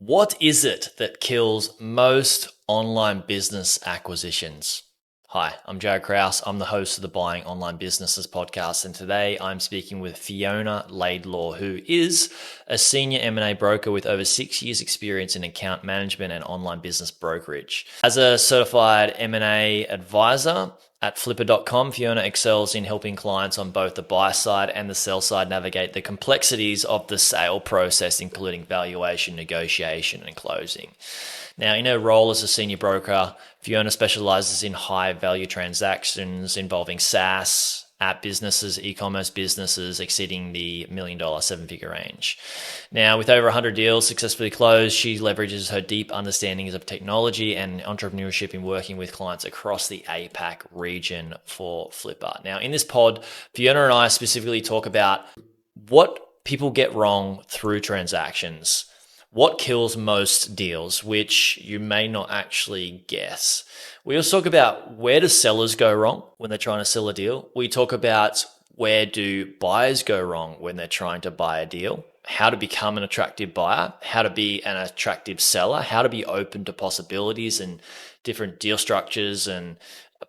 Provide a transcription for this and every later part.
What is it that kills most online business acquisitions? Hi, I'm Jaryd Krause. I'm the host of the Buying Online Businesses podcast, and today I'm speaking with Fiona Laidlaw, who is a senior M&A broker with over 6 years experience in account management and online business brokerage. As a certified M&A advisor at Flippa.com, Fiona excels in helping clients on both the buy side and the sell side navigate the complexities of the sale process, including valuation, negotiation, and closing. Now, in her role as a senior broker, Fiona specializes in high value transactions involving SaaS, app businesses, e-commerce businesses exceeding the $1 million seven-figure range. Now, with over 100 deals successfully closed, she leverages her deep understandings of technology and entrepreneurship in working with clients across the APAC region for Flippa. Now, in this pod, Fiona and I specifically talk about what people get wrong through transactions, what kills most deals, which you may not actually guess. We also talk about where do sellers go wrong when they're trying to sell a deal. We talk about where do buyers go wrong when they're trying to buy a deal, how to become an attractive buyer, how to be an attractive seller, how to be open to possibilities and different deal structures and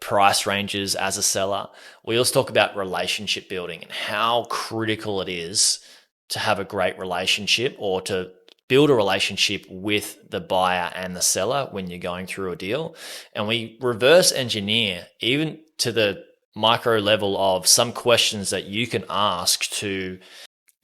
price ranges as a seller. We also talk about relationship building and how critical it is to have a great relationship or to build a relationship with the buyer and the seller when you're going through a deal. And we reverse engineer even to the micro level of some questions that you can ask to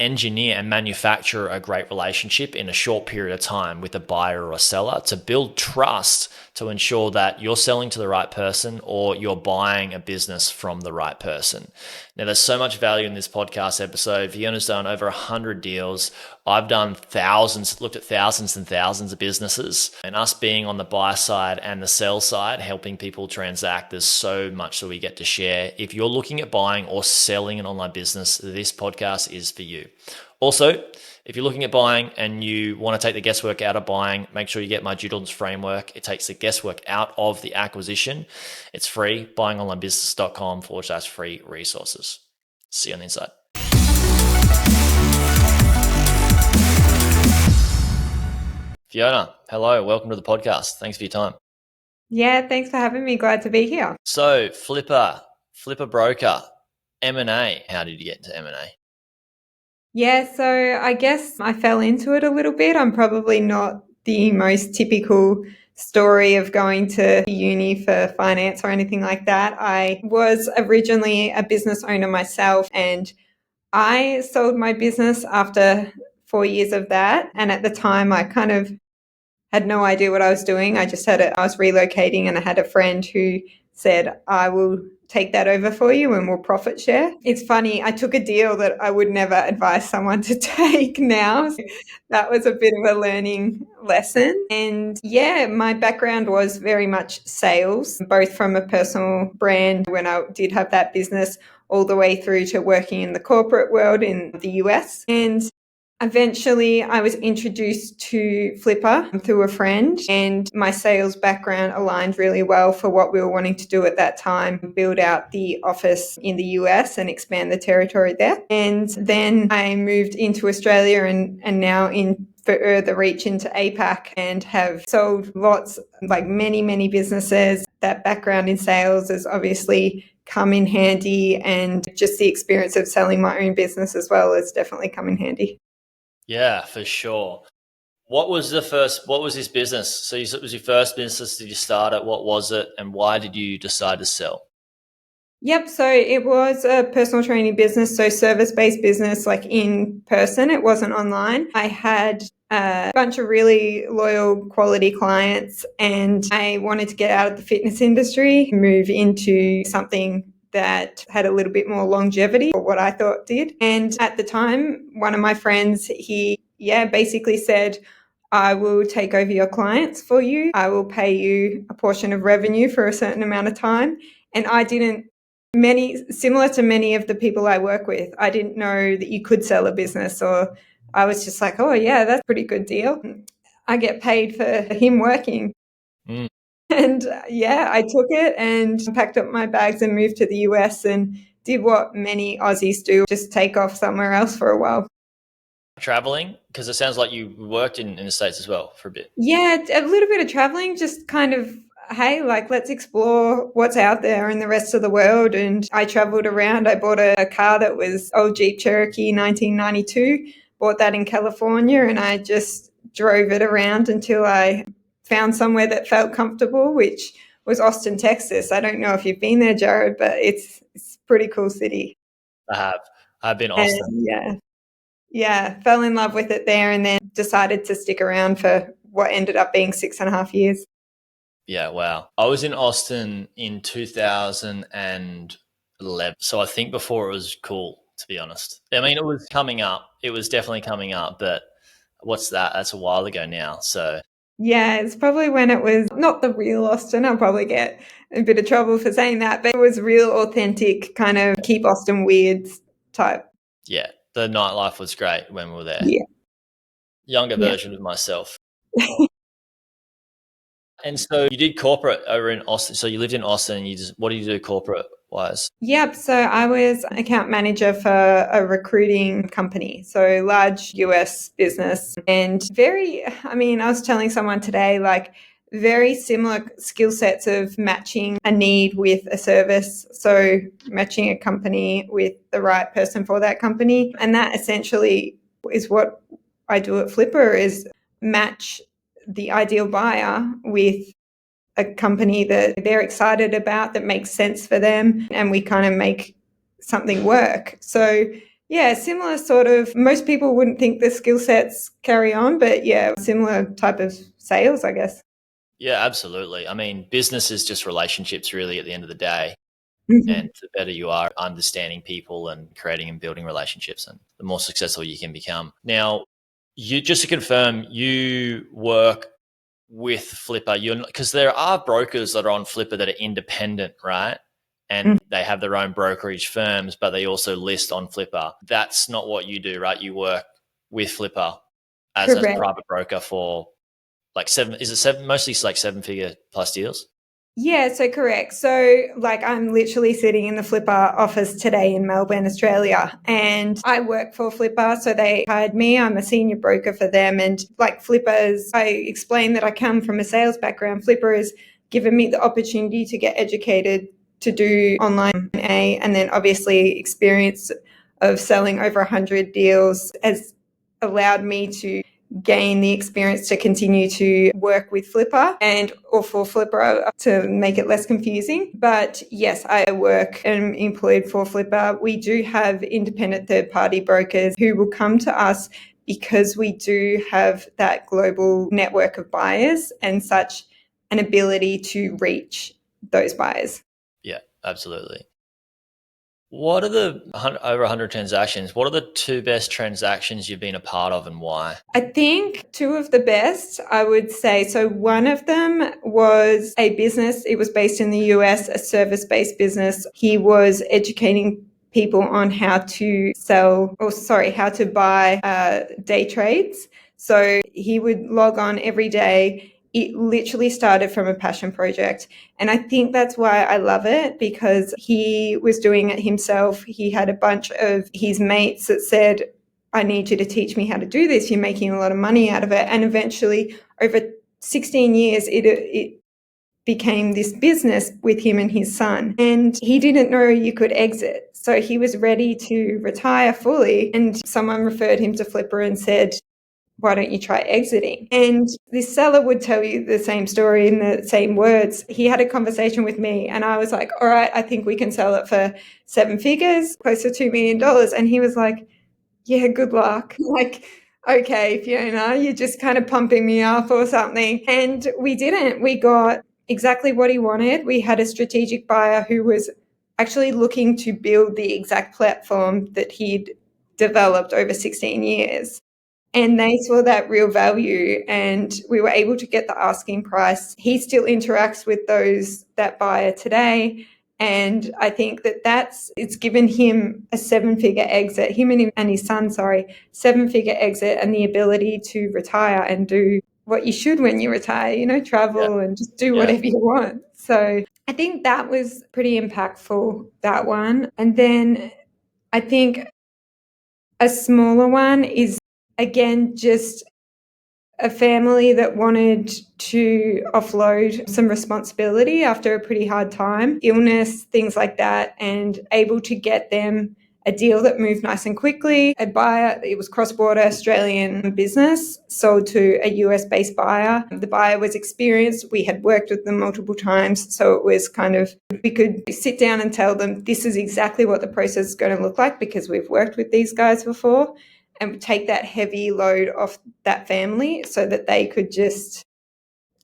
engineer and manufacture a great relationship in a short period of time with a buyer or a seller to build trust to ensure that you're selling to the right person or you're buying a business from the right person. Now, there's so much value in this podcast episode. Fiona's done over 100 deals. I've done thousands, looked at thousands and thousands of businesses, and us being on the buy side and the sell side, helping people transact, there's so much that we get to share. If you're looking at buying or selling an online business, this podcast is for you. Also, if you're looking at buying and you want to take the guesswork out of buying, make sure you get my due diligence framework. It takes the guesswork out of the acquisition. It's free, buyingonlinebusiness.com/free resources. See you on the inside. Fiona, hello, welcome to the podcast. Thanks for your time. Yeah, thanks for having me. Glad to be here. So, Flippa broker, M&A. How did you get into M&A? Yeah, so I guess I fell into it a little bit. I'm probably not the most typical story of going to uni for finance or anything like that. I was originally a business owner myself, and I sold my business after 4 years of that. And at the time, I kind of had no idea what I was doing. I was relocating, and I had a friend who said, I will take that over for you and we'll profit share. It's funny, I took a deal that I would never advise someone to take now. So that was a bit of a learning lesson. And yeah, my background was very much sales, both from a personal brand when I did have that business all the way through to working in the corporate world in the US. And eventually, I was introduced to Flippa through a friend, and my sales background aligned really well for what we were wanting to do at that time, build out the office in the US and expand the territory there. And then I moved into Australia and now in further reach into APAC and have sold many businesses. That background in sales has obviously come in handy, and just the experience of selling my own business as well has definitely come in handy. Yeah, for sure. What was this business? So it was your first business. Did you start it? What was it? And why did you decide to sell? Yep. So it was a personal training business. So service-based business, like in person. It wasn't online. I had a bunch of really loyal quality clients, and I wanted to get out of the fitness industry, move into something that had a little bit more longevity, or what I thought did. And at the time, one of my friends, he basically said, I will take over your clients for you. I will pay you a portion of revenue for a certain amount of time. And similar to many of the people I work with, I didn't know that you could sell a business, or I was just like, oh yeah, that's a pretty good deal. I get paid for him working. Mm. And I took it and packed up my bags and moved to the US and did what many Aussies do, just take off somewhere else for a while. traveling? Because it sounds like you worked in the States as well for a bit. Yeah, a little bit of traveling, just kind of, hey, like, let's explore what's out there in the rest of the world. And I traveled around. I bought a car that was old Jeep Cherokee 1992, bought that in California, and I just drove it around until I found somewhere that felt comfortable, which was Austin, Texas. I don't know if you've been there, Jaryd, but it's a pretty cool city. I have. I've been And Austin. yeah, fell in love with it there and then decided to stick around for what ended up being 6.5 years. Yeah, wow. I was in Austin in 2011. So I think before it was cool, to be honest. I mean, it was coming up. It was definitely coming up, but what's that? That's a while ago now. So Yeah, it's probably when it was not the real Austin. I'll probably get a bit of trouble for saying that, but it was real authentic, kind of keep Austin weird type. yeah, the nightlife was great when we were there. Yeah. Younger Yeah. version of myself. And so you did corporate over in Austin. So you lived in Austin. What do you do corporate wise? Yep. So I was account manager for a recruiting company, so large US business, and I was telling someone today, like, very similar skill sets of matching a need with a service. So matching a company with the right person for that company. And that essentially is what I do at Flipper, is match the ideal buyer with a company that they're excited about, that makes sense for them, and we kind of make something work. So yeah, similar sort of, most people wouldn't think the skill sets carry on, but yeah, similar type of sales, I guess. Yeah, absolutely. I mean, business is just relationships really at the end of the day. Mhm. And the better you are understanding people and creating and building relationships, and the more successful you can become. Now, you just to confirm, you work with Flipper. You're because there are brokers that are on Flipper that are independent, right? And they have their own brokerage firms, but they also list on Flipper. That's not what you do, right? You work with Flipper as a Correct. private broker for like seven. Is it seven? Mostly it's like 7-figure plus deals. Yeah, so correct. So, like, I'm literally sitting in the Flipper office today in Melbourne, Australia, and I work for Flipper. So, they hired me. I'm a senior broker for them. And, like, Flipper's, I explained that I come from a sales background. Flipper has given me the opportunity to get educated to do online A, and then obviously experience of selling over 100 deals has allowed me to gain the experience to continue to work with Flipper or for Flipper to make it less confusing. But yes, I work and employed for Flipper. We do have independent third-party brokers who will come to us because we do have that global network of buyers and such an ability to reach those buyers. Yeah, absolutely. What are the over 100 transactions? What are the two best transactions you've been a part of and why? I think two of the best, I would say. So one of them was a business. It was based in the US, a service-based business. He was educating people on how to how to buy day trades. So he would log on every day. It literally started from a passion project. And I think that's why I love it, because he was doing it himself. He had a bunch of his mates that said, I need you to teach me how to do this. You're making a lot of money out of it. And eventually, over 16 years, it became this business with him and his son. And he didn't know you could exit. So he was ready to retire fully. And someone referred him to Flipper and said, why don't you try exiting? And this seller would tell you the same story in the same words. He had a conversation with me and I was like, all right, I think we can sell it for 7 figures, close to $2 million. And he was like, yeah, good luck. Like, okay, Fiona, you're just kind of pumping me up or something. And we didn't. We got exactly what he wanted. We had a strategic buyer who was actually looking to build the exact platform that he'd developed over 16 years. And they saw that real value and we were able to get the asking price. He still interacts with that buyer today. And I think it's given him a 7-figure exit, and his son, 7-figure exit, and the ability to retire and do what you should when you retire, Yeah, travel and just do yeah, whatever you want. So I think that was pretty impactful, that one. And then I think a smaller one is again, just a family that wanted to offload some responsibility after a pretty hard time, illness, things like that, and able to get them a deal that moved nice and quickly. A buyer, it was cross-border Australian business, sold to a US-based buyer. The buyer was experienced. We had worked with them multiple times, so it was kind of, we could sit down and tell them, this is exactly what the process is going to look like because we've worked with these guys before, and take that heavy load off that family so that they could just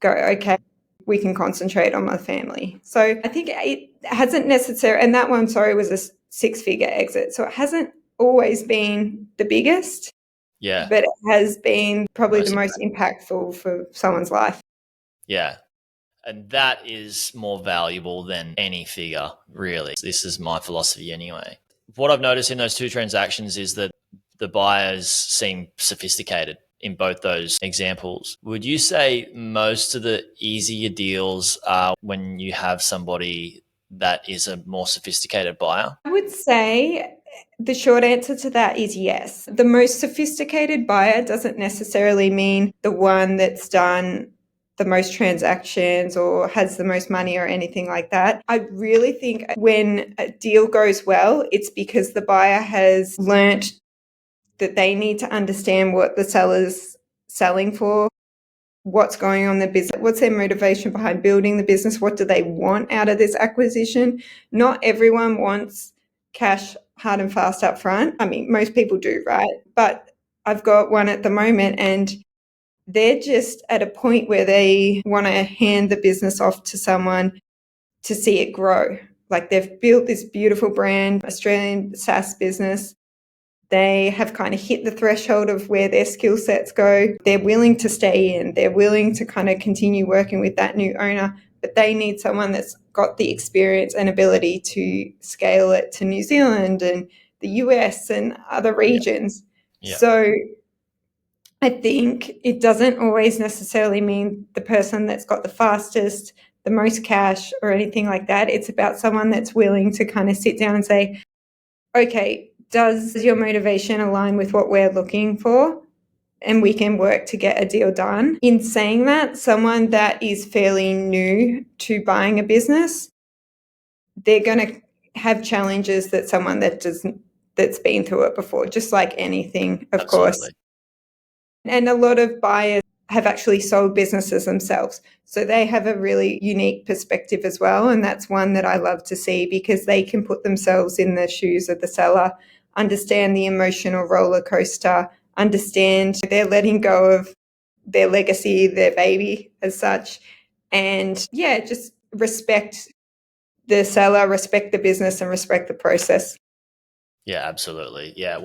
go, okay, we can concentrate on my family. So I think it hasn't necessarily, and that one, sorry, was a six-figure exit. So it hasn't always been the biggest, but it has been probably the most impactful for someone's life. Yeah. And that is more valuable than any figure, really. This is my philosophy anyway. What I've noticed in those two transactions is that the buyers seem sophisticated in both those examples. Would you say most of the easier deals are when you have somebody that is a more sophisticated buyer? I would say the short answer to that is yes. The most sophisticated buyer doesn't necessarily mean the one that's done the most transactions or has the most money or anything like that. I really think when a deal goes well, it's because the buyer has learnt that they need to understand what the seller's selling for, what's going on in the business, what's their motivation behind building the business, what do they want out of this acquisition. Not everyone wants cash hard and fast up front. I mean, most people do, right? But I've got one at the moment and they're just at a point where they want to hand the business off to someone to see it grow. Like they've built this beautiful brand, Australian SaaS business. They have kind of hit the threshold of where their skill sets go. They're willing to stay in. They're willing to kind of continue working with that new owner, but they need someone that's got the experience and ability to scale it to New Zealand and the US and other regions. Yeah. So I think it doesn't always necessarily mean the person that's got the fastest, the most cash or anything like that. It's about someone that's willing to kind of sit down and say, okay, does your motivation align with what we're looking for? And we can work to get a deal done. In saying that, someone that is fairly new to buying a business, they're going to have challenges that someone that's been through it before, just like anything, of course. And a lot of buyers have actually sold businesses themselves. So they have a really unique perspective as well. And that's one that I love to see because they can put themselves in the shoes of the seller, understand the emotional roller coaster, understand they're letting go of their legacy, their baby as such. And yeah, just respect the seller, respect the business, and respect the process. Yeah, absolutely. Yeah,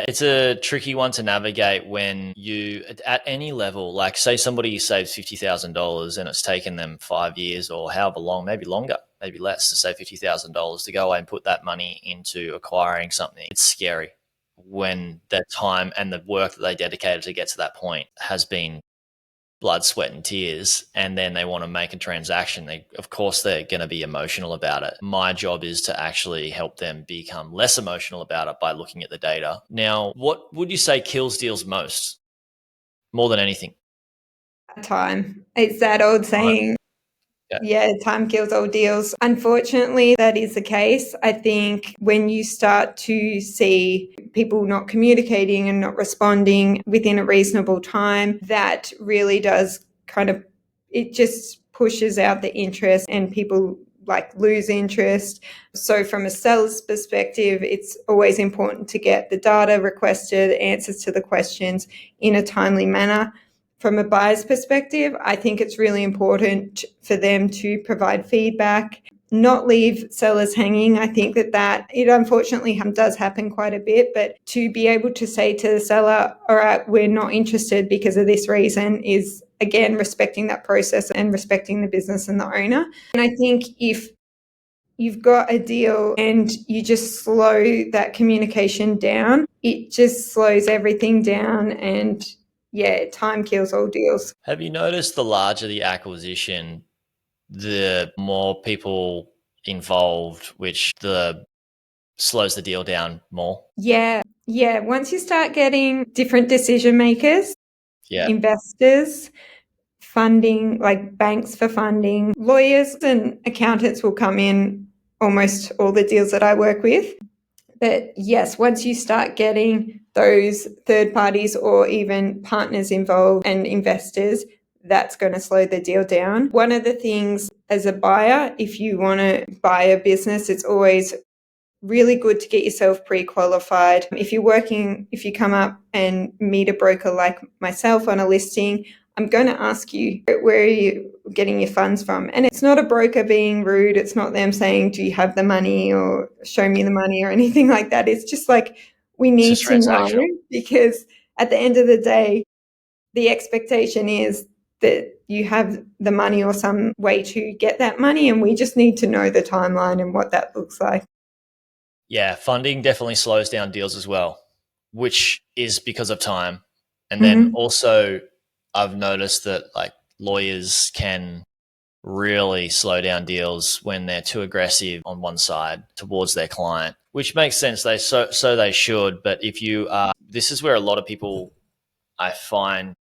it's a tricky one to navigate when you at any level, like say somebody saves $50,000 and it's taken them 5 years or however long, maybe longer, maybe less, to save $50,000 to go away and put that money into acquiring something. It's scary when the time and the work that they dedicated to get to that point has been blood, sweat, and tears, and then they want to make a transaction. Of course, they're going to be emotional about it. My job is to actually help them become less emotional about it by looking at the data. Now, what would you say kills deals most, more than anything? Time. It's that old saying. Yeah, time kills all deals. Unfortunately, that is the case. I think when you start to see people not communicating and not responding within a reasonable time, that really does it just pushes out the interest and people lose interest. So from a seller's perspective, it's always important to get the data requested, answers to the questions in a timely manner. From a buyer's perspective, I think it's really important for them to provide feedback, not leave sellers hanging. I think that it unfortunately does happen quite a bit, but to be able to say to the seller, all right, we're not interested because of this reason, is again respecting that process and respecting the business and the owner. And I think if you've got a deal and you just slow that communication down, it just slows everything down, and yeah, time kills all deals. Have you noticed the larger the acquisition, the more people involved, which slows the deal down more? Yeah, Yeah, once you start getting different decision makers, Yeah. investors, funding, like banks for funding, lawyers and accountants will come in almost all the deals that I work with. But yes, once you start getting those third parties or even partners involved and investors, that's going to slow the deal down. One of the things as a buyer, if you want to buy a business, it's always really good to get yourself pre-qualified. If you come up and meet a broker like myself on a listing, I'm going to ask you, where are you getting your funds from? And it's not a broker being rude. It's not them saying, do you have the money or show me the money or anything like that. It's just like, we It's need just to know, transactional. because at the end of the day, the expectation is that you have the money or some way to get that money. And we just need to know the timeline and what that looks like. Yeah, funding definitely slows down deals as well, which is because of time. And then Mm-hmm. also, I've noticed that like lawyers can really slow down deals when they're too aggressive on one side towards their client, which makes sense. So they should. But if you are, this is where a lot of people I find,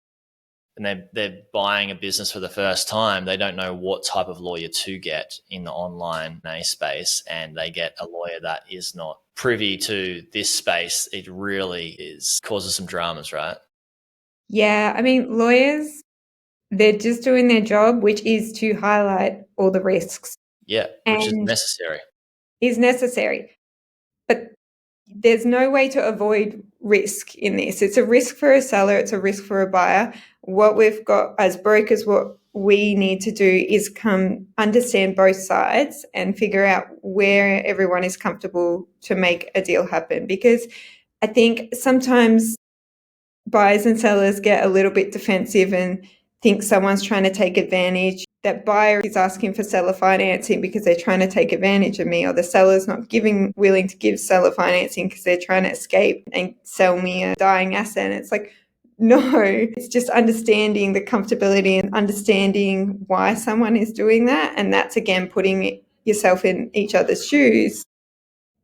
and they're buying a business for the first time, they don't know what type of lawyer to get in the online A space, and they get a lawyer that is not privy to this space. It really is causes some dramas, right? Yeah, I mean, lawyers, they're just doing their job, which is to highlight all the risks Yeah, which is and necessary. is necessary. But there's no way to avoid risk in this. It's a risk for a seller, it's a risk for a buyer. What we've got as brokers, what we need to do is come understand both sides and figure out where everyone is comfortable to make a deal happen. Because I think sometimes buyers and sellers get a little bit defensive and think someone's trying to take advantage. That buyer is asking for seller financing because they're trying to take advantage of me, or the seller's not willing to give seller financing because they're trying to escape and sell me a dying asset. And it's like, no, it's just understanding the comfortability and understanding why someone is doing that. And that's again putting yourself in each other's shoes,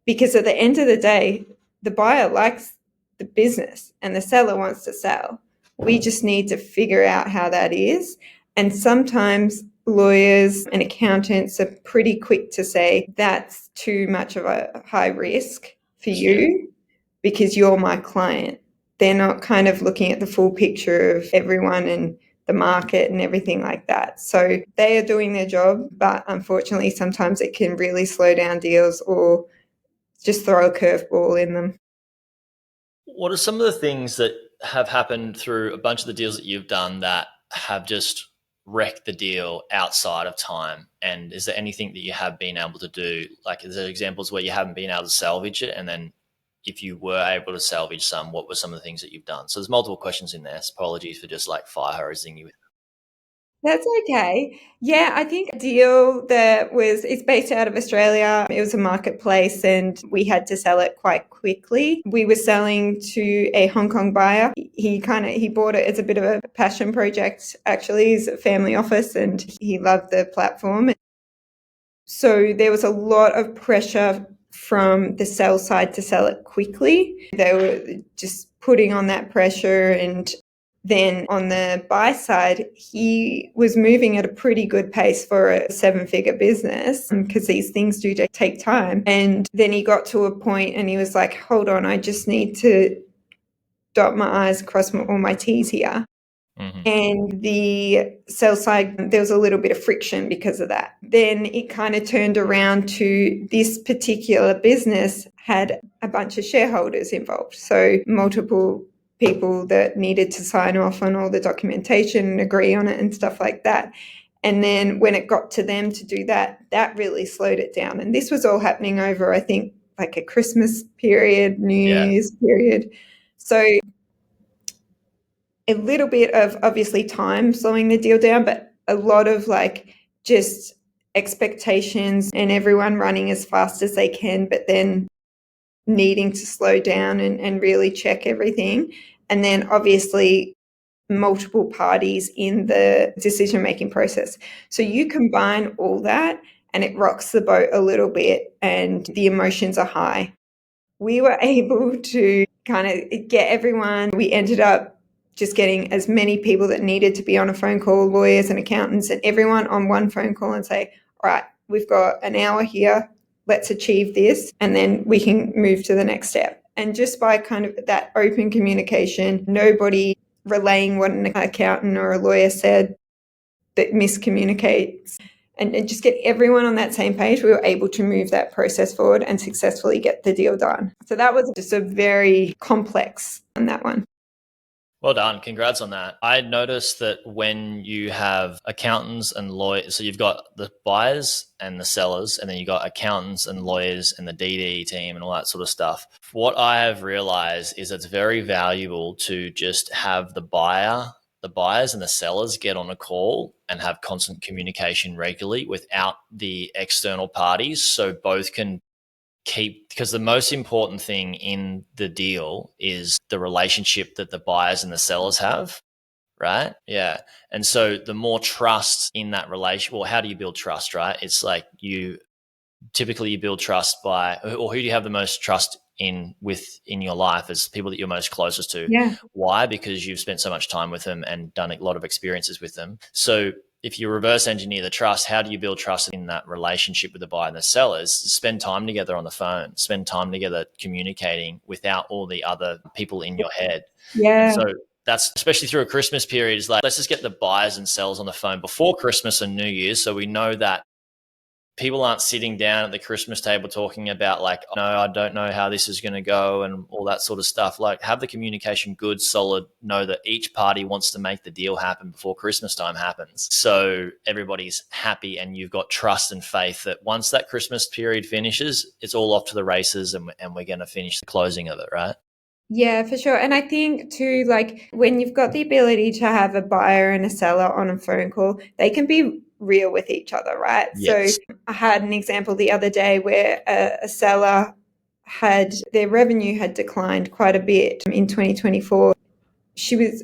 because at the end of the day, the buyer likes the business and the seller wants to sell. We just need to figure out how that is. And sometimes lawyers and accountants are pretty quick to say that's too much of a high risk for Yeah. you because you're my client. They're not kind of looking at the full picture of everyone and the market and everything like that. So they are doing their job, but unfortunately, sometimes it can really slow down deals or just throw a curveball in them. What are some of the things that have happened through a bunch of the deals that you've done that have just wrecked the deal outside of time? And is there anything that you have been able to do? Like, is there examples where you haven't been able to salvage it? And then if you were able to salvage some, what were some of the things that you've done? So there's multiple questions in there. So apologies for just like fire hosing you. That's okay. Yeah, I think a deal that it's based out of Australia. It was a marketplace and we had to sell it quite quickly. We were selling to a Hong Kong buyer. He bought it as a bit of a passion project. Actually, he's a family office and he loved the platform. So there was a lot of pressure from the sell side to sell it quickly. They were just putting on that pressure. And then on the buy side, he was moving at a pretty good pace for a 7-figure business because these things do take time. And then he got to a point and he was like, hold on, I just need to dot my I's, cross all my T's here. Mm-hmm. And the sell side, there was a little bit of friction because of that. Then it kind of turned around to this particular business had a bunch of shareholders involved. So multiple people that needed to sign off on all the documentation and agree on it and stuff like that. And then when it got to them to do that, that really slowed it down. And this was all happening over, I think, like a Christmas period, New Year's period. So a little bit of obviously time slowing the deal down, but a lot of like just expectations and everyone running as fast as they can, but then needing to slow down and really check everything. And then obviously multiple parties in the decision making process. So you combine all that and it rocks the boat a little bit and the emotions are high. We were able to kind of get everyone. We ended up just getting as many people that needed to be on a phone call, lawyers and accountants and everyone on one phone call, and say, all right, we've got an hour here. Let's achieve this, and then we can move to the next step. And just by kind of that open communication, nobody relaying what an accountant or a lawyer said that miscommunicates, and just get everyone on that same page, we were able to move that process forward and successfully get the deal done. So that was just a very complex on that one. Well done. Congrats on that. I noticed that when you have accountants and lawyers, so you've got the buyers and the sellers, and then you've got accountants and lawyers and the DD team and all that sort of stuff. What I have realized is it's very valuable to just have the buyers and the sellers get on a call and have constant communication regularly without the external parties, so both can because the most important thing in the deal is the relationship that the buyers and the sellers have, right? Yeah. And so the more trust in that relation, well, how do you build trust, right? It's like you build trust by, or who do you have the most trust in your life as people that you're most closest to? Yeah. Why? Because you've spent so much time with them and done a lot of experiences with them. So if you reverse engineer the trust, how do you build trust in that relationship with the buyer and the sellers? Spend time together on the phone, spend time together communicating without all the other people in your head. Yeah. And so that's especially through a Christmas period, is like, let's just get the buyers and sellers on the phone before Christmas and New Year's, so we know that people aren't sitting down at the Christmas table talking about like, no, I don't know how this is going to go and all that sort of stuff. Like, have the communication good, solid, know that each party wants to make the deal happen before Christmas time happens. So everybody's happy and you've got trust and faith that once that Christmas period finishes, it's all off to the races and we're going to finish the closing of it, right? Yeah, for sure. And I think too, like when you've got the ability to have a buyer and a seller on a phone call, they can be real with each other, right? Yes. So I had an example the other day where a seller their revenue had declined quite a bit in 2024.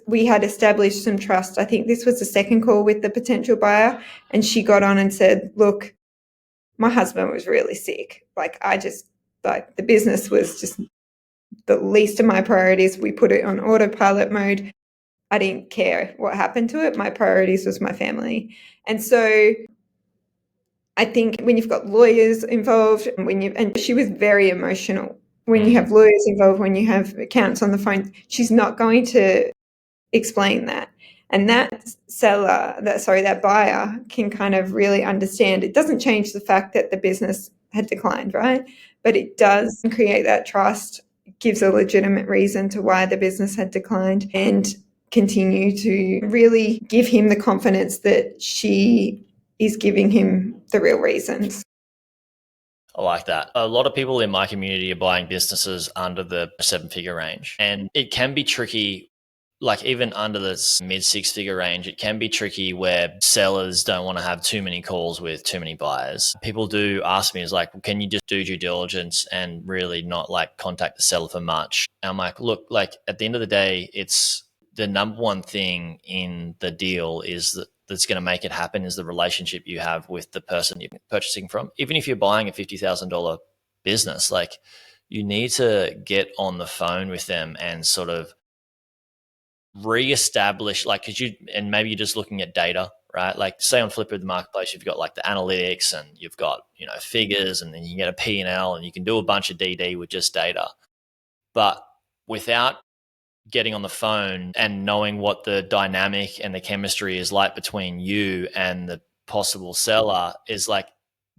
We had established some trust. I think this was the second call with the potential buyer, and she got on and said, look, my husband was really sick. The business was just the least of my priorities. We put it on autopilot mode. I didn't care what happened to it. My priorities was my family. And so I think when you've got lawyers involved, and she was very emotional. When you have lawyers involved, when you have accountants on the phone, she's not going to explain that. And that buyer can kind of really understand. It doesn't change the fact that the business had declined, right? But it does create that trust, gives a legitimate reason to why the business had declined, and continue to really give him the confidence that she is giving him the real reasons. I like that. A lot of people in my community are buying businesses under the 7-figure range, and it can be tricky. Like even under the mid 6-figure range, it can be tricky where sellers don't want to have too many calls with too many buyers. People do ask me, is like, well, can you just do due diligence and really not like contact the seller for much? And I'm like, look, like at the end of the day, it's the number one thing in the deal is that's going to make it happen is the relationship you have with the person you're purchasing from. Even if you're buying a $50,000 business, like you need to get on the phone with them and sort of reestablish, like, and maybe you're just looking at data, right? Like say on Flippa the marketplace, you've got like the analytics and you've got, figures, and then you can get a P&L and you can do a bunch of DD with just data. But without getting on the phone and knowing what the dynamic and the chemistry is like between you and the possible seller, is like,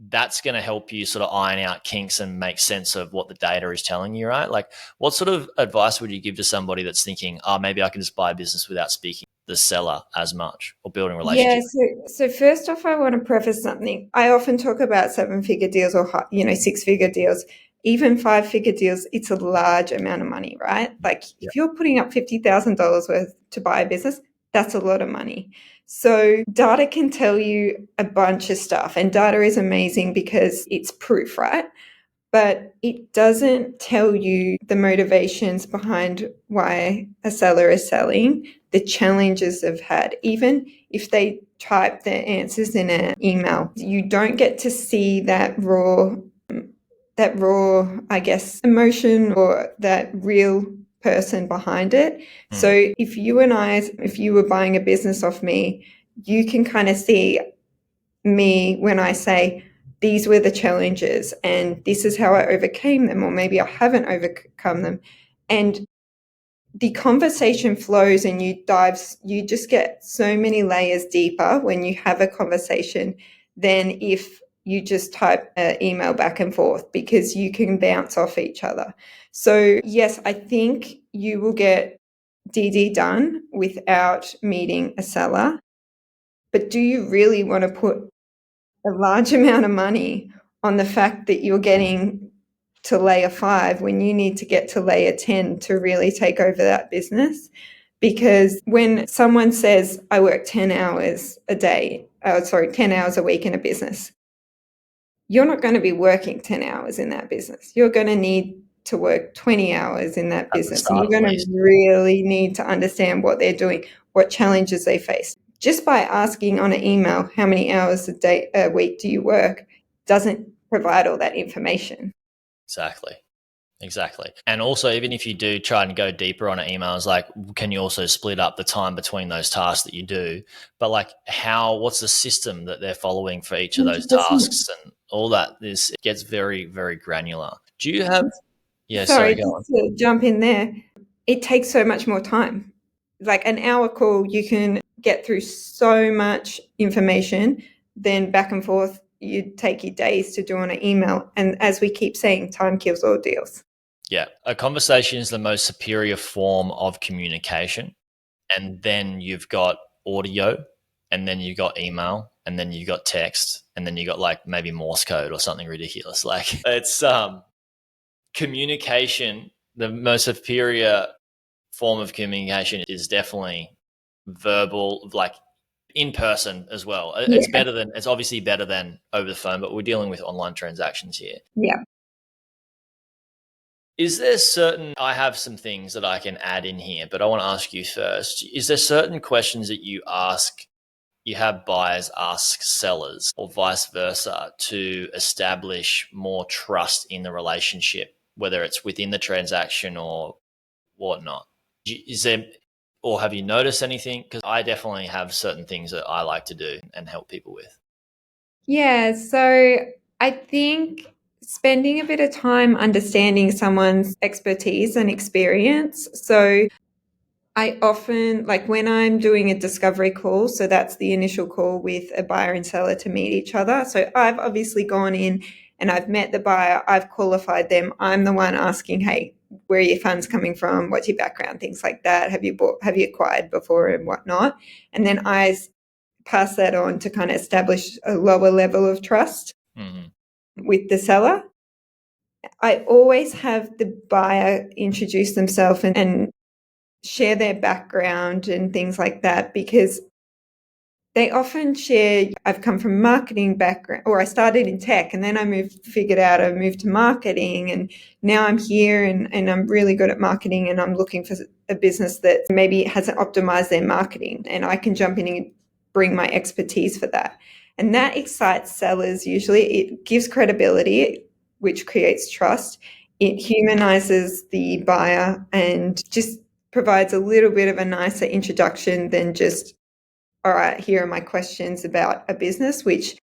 that's going to help you sort of iron out kinks and make sense of what the data is telling you, right? Like what sort of advice would you give to somebody that's thinking, oh, maybe I can just buy a business without speaking to the seller as much or building a relationship? Yeah, so first off, I want to preface something. I often talk about 7-figure deals or 6-figure deals, even 5-figure deals. It's a large amount of money, right? Like if you're putting up $50,000 worth to buy a business, that's a lot of money. So data can tell you a bunch of stuff, and data is amazing because it's proof, right? But it doesn't tell you the motivations behind why a seller is selling, the challenges they've had. Even if they type their answers in an email, you don't get to see that raw, I guess, emotion or that real person behind it. So if you were buying a business off me, you can kind of see me when I say, these were the challenges and this is how I overcame them, or maybe I haven't overcome them. And the conversation flows and you just get so many layers deeper when you have a conversation than if you just type an email back and forth, because you can bounce off each other. So yes, I think you will get DD done without meeting a seller. But do you really want to put a large amount of money on the fact that you're getting to layer 5 when you need to get to layer 10 to really take over that business? Because when someone says, I work 10 hours a day, 10 hours a week in a business, you're not going to be working 10 hours in that business. You're going to need to work 20 hours in that At the business. And start, you're at going least. to really need to understand what they're doing, what challenges they face. Just by asking on an email, how many hours a week do you work, doesn't provide all that information. Exactly. And also, even if you do try and go deeper on an email, it's like, can you also split up the time between those tasks that you do? But like, what's the system that they're following for each of those 100%. tasks and all that? It gets very, very granular. Do you have, Sorry, go on. just to jump in there, it takes so much more time. Like an hour call, you can get through so much information, then back and forth, you'd take you days to do on an email. And as we keep saying, time kills all deals. Yeah. A conversation is the most superior form of communication. And then you've got audio, and then you've got email, and then you've got text, and then you got like maybe Morse code or something ridiculous. Like it's communication, the most superior form of communication is definitely verbal, like in person as well. Yeah. It's obviously better than over the phone, but we're dealing with online transactions here. Yeah. I have some things that I can add in here, but I want to ask you first. Is there certain questions that you have buyers ask sellers or vice versa to establish more trust in the relationship, whether it's within the transaction or whatnot? Or have you noticed anything? Because I definitely have certain things that I like to do and help people with. Yeah, so I think spending a bit of time understanding someone's expertise and experience. So I often, like when I'm doing a discovery call, so that's the initial call with a buyer and seller to meet each other. So I've obviously gone in and I've met the buyer, I've qualified them. I'm the one asking, hey, where are your funds coming from? What's your background? Things like that. Have you acquired before and whatnot? And then I pass that on to kind of establish a lower level of trust with the seller. I always have the buyer introduce themselves and share their background and things like that, because they often share, I've come from marketing background, or I started in tech and then I moved to marketing, and now I'm here and I'm really good at marketing and I'm looking for a business that maybe hasn't optimized their marketing, and I can jump in and bring my expertise for that. And that excites sellers usually. It gives credibility, which creates trust. It humanizes the buyer and just provides a little bit of a nicer introduction than just, all right, here are my questions about a business, which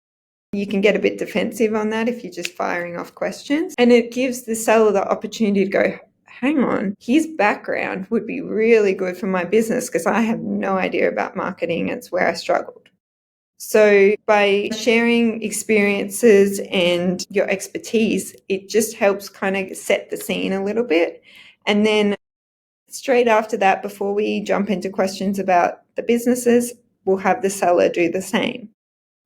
you can get a bit defensive on that if you're just firing off questions. And it gives the seller the opportunity to go, hang on, his background would be really good for my business because I have no idea about marketing. It's where I struggled. So by sharing experiences and your expertise, it just helps kind of set the scene a little bit. And then straight after that, before we jump into questions about the businesses, we'll have the seller do the same.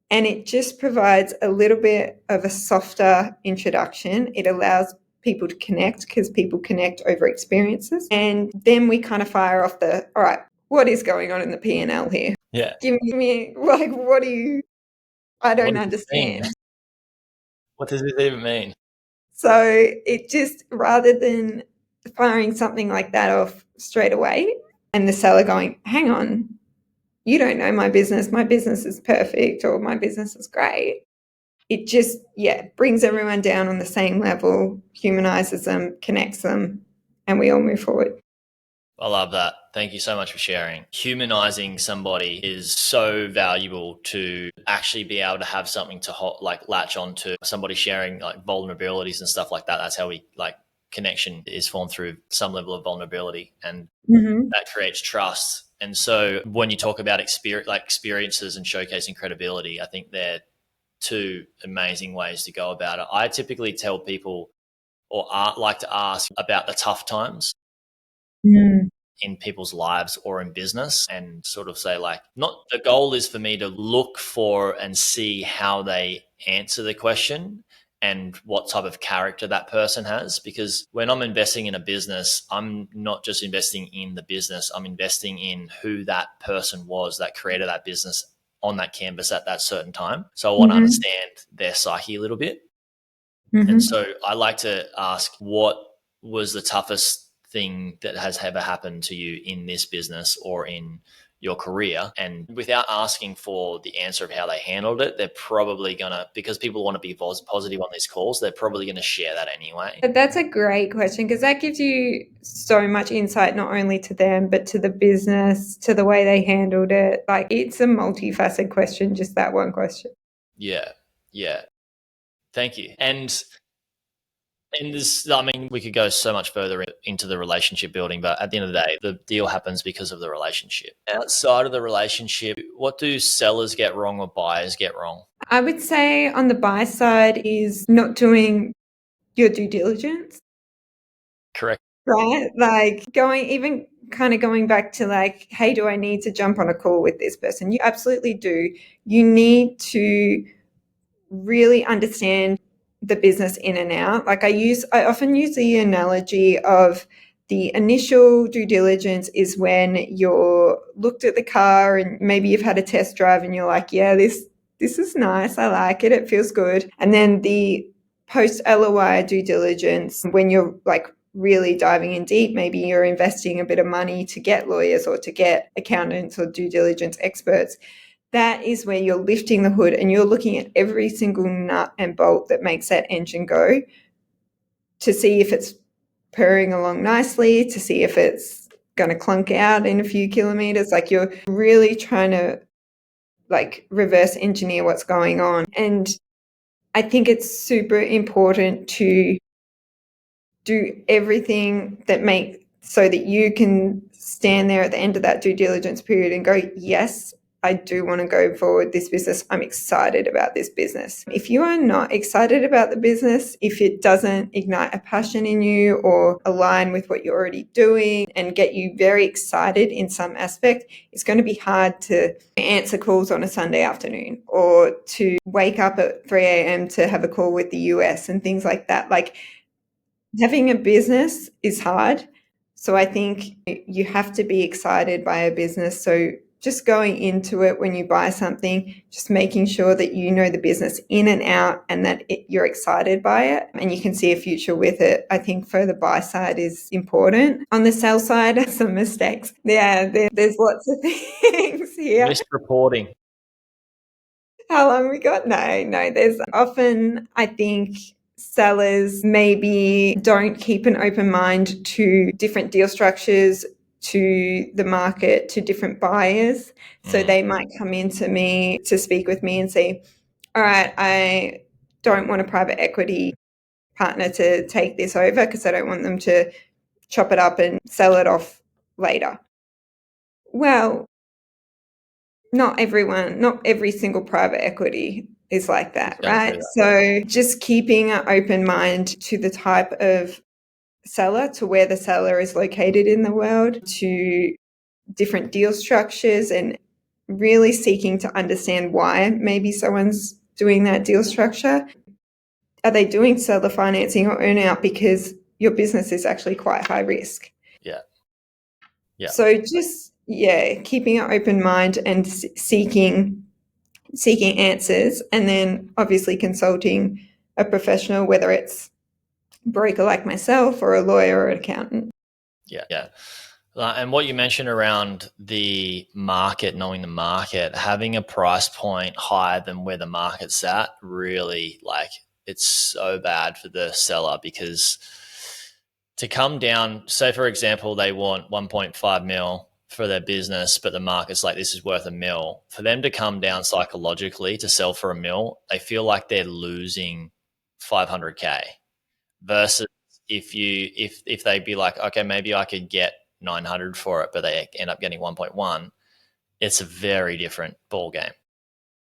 And it just provides a little bit of a softer introduction. It allows people to connect because people connect over experiences. And then we kind of fire off all right, what is going on in the P&L here? Yeah. Give me like, I don't understand. What does this even mean? So it just, rather than firing something like that off straight away and the seller going, hang on, you don't know my business is perfect, or my business is great. It just, brings everyone down on the same level, humanizes them, connects them, and we all move forward. I love that. Thank you so much for sharing. Humanizing somebody is so valuable to actually be able to have something to like latch onto. Somebody sharing like vulnerabilities and stuff like that. That's how we like connection is formed through some level of vulnerability, and Mm-hmm. that creates trust. And so when you talk about experiences and showcasing credibility, I think they're two amazing ways to go about it. I typically tell people or like to ask about the tough times Mm. in people's lives or in business, and sort of say like, not the goal is for me to look for and see how they answer the question and what type of character that person has, because when I'm investing in a business, I'm not just investing in the business, I'm investing in who that person was that created that business on that canvas at that certain time. So I want to Mm-hmm. understand their psyche a little bit. And Mm-hmm. so I like to ask, what was the toughest thing that has ever happened to you in this business or in your career? And without asking for the answer of how they handled it, they're probably going to, because people want to be positive on these calls, they're probably going to share that anyway. But that's a great question, because that gives you so much insight, not only to them, but to the business, to the way they handled it. Like, it's a multifaceted question, just that one question. Yeah. Yeah. Thank you. And this, I mean, we could go so much further into the relationship building, but at the end of the day, the deal happens because of the relationship. Outside of the relationship, what do sellers get wrong or buyers get wrong? I would say on the buy side is not doing your due diligence, Correct. right? Like even kind of going back to like, hey, do I need to jump on a call with this person? You absolutely do. You need to really understand the business in and out. Like I often use the analogy of the initial due diligence is when you're looked at the car and maybe you've had a test drive and you're like, yeah, this is nice. I like it. It feels good. And then the post LOI due diligence, when you're like really diving in deep, maybe you're investing a bit of money to get lawyers or to get accountants or due diligence experts. That is where you're lifting the hood and you're looking at every single nut and bolt that makes that engine go to see if it's purring along nicely, to see if it's going to clunk out in a few kilometers. Like, you're really trying to like reverse engineer what's going on. And I think it's super important to do everything that makes so that you can stand there at the end of that due diligence period and go, yes, I do want to go forward this business. I'm excited about this business. If you are not excited about the business, if it doesn't ignite a passion in you or align with what you're already doing and get you very excited in some aspect, it's going to be hard to answer calls on a Sunday afternoon or to wake up at 3 a.m. to have a call with the US and things like that. Like, having a business is hard. So I think you have to be excited by a business. So just going into it when you buy something, just making sure that you know the business in and out and that you're excited by it and you can see a future with it. I think for the buy side is important. On the sell side, some mistakes. Yeah, there's lots of things here. Misreporting. How long we got? No. There's often, I think, sellers maybe don't keep an open mind to different deal structures, to the market, to different buyers. So they might come into me to speak with me and say, all right, I don't want a private equity partner to take this over because I don't want them to chop it up and sell it off later. Well, not every single private equity is like that, Exactly right? that. So just keeping an open mind to the type of seller, to where the seller is located in the world, to different deal structures, and really seeking to understand why maybe someone's doing that deal structure. Are they doing seller financing or earn out because your business is actually quite high risk? Yeah. Yeah. So just, yeah, keeping an open mind and seeking answers, and then obviously consulting a professional, whether it's a broker like myself or a lawyer or an accountant. Yeah. Yeah. And what you mentioned around the market, knowing the market, having a price point higher than where the market's at, really, like, it's so bad for the seller, because to come down, say for example, they want 1.5 mil for their business, but the market's like, this is worth $1 million. For them to come down psychologically to sell for $1 million, they feel like they're losing 500K versus if they'd be like, okay, maybe I could get 900 for it, but they end up getting 1.1. It's a very different ball game.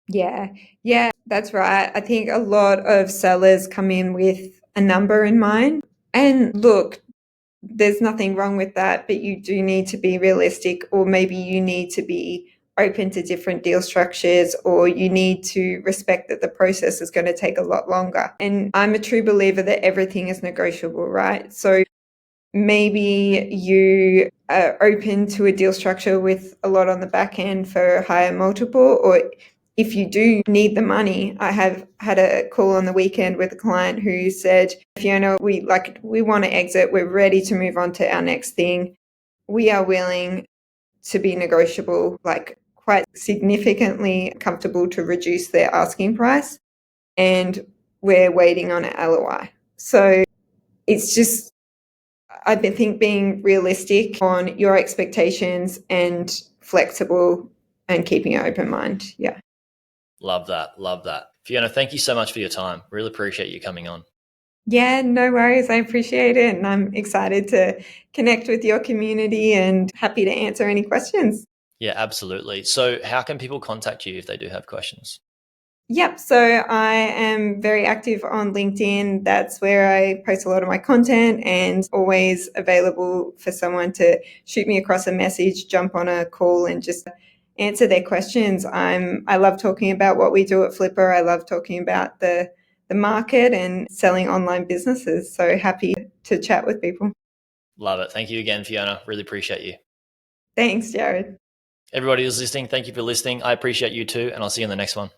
Yeah, that's right. I think a lot of sellers come in with a number in mind. And look, there's nothing wrong with that, but you do need to be realistic, or maybe you need to be open to different deal structures, or you need to respect that the process is going to take a lot longer. And I'm a true believer that everything is negotiable, right? So maybe you are open to a deal structure with a lot on the back end for a higher multiple, or if you do need the money. I have had a call on the weekend with a client who said, Fiona, we want to exit. We're ready to move on to our next thing. We are willing to be negotiable, like quite significantly comfortable to reduce their asking price. And we're waiting on an LOI. So it's just, I think being realistic on your expectations and flexible and keeping an open mind. Yeah. Love that. Love that. Fiona, thank you so much for your time. Really appreciate you coming on. Yeah, no worries. I appreciate it. And I'm excited to connect with your community and happy to answer any questions. Yeah, absolutely. So how can people contact you if they do have questions? Yep. So I am very active on LinkedIn. That's where I post a lot of my content, and always available for someone to shoot me across a message, jump on a call and just answer their questions. I love talking about what we do at Flippa. I love talking about the market and selling online businesses. So happy to chat with people. Love it. Thank you again, Fiona. Really appreciate you. Thanks, Jaryd. Everybody who's listening, thank you for listening. I appreciate you too, and I'll see you in the next one.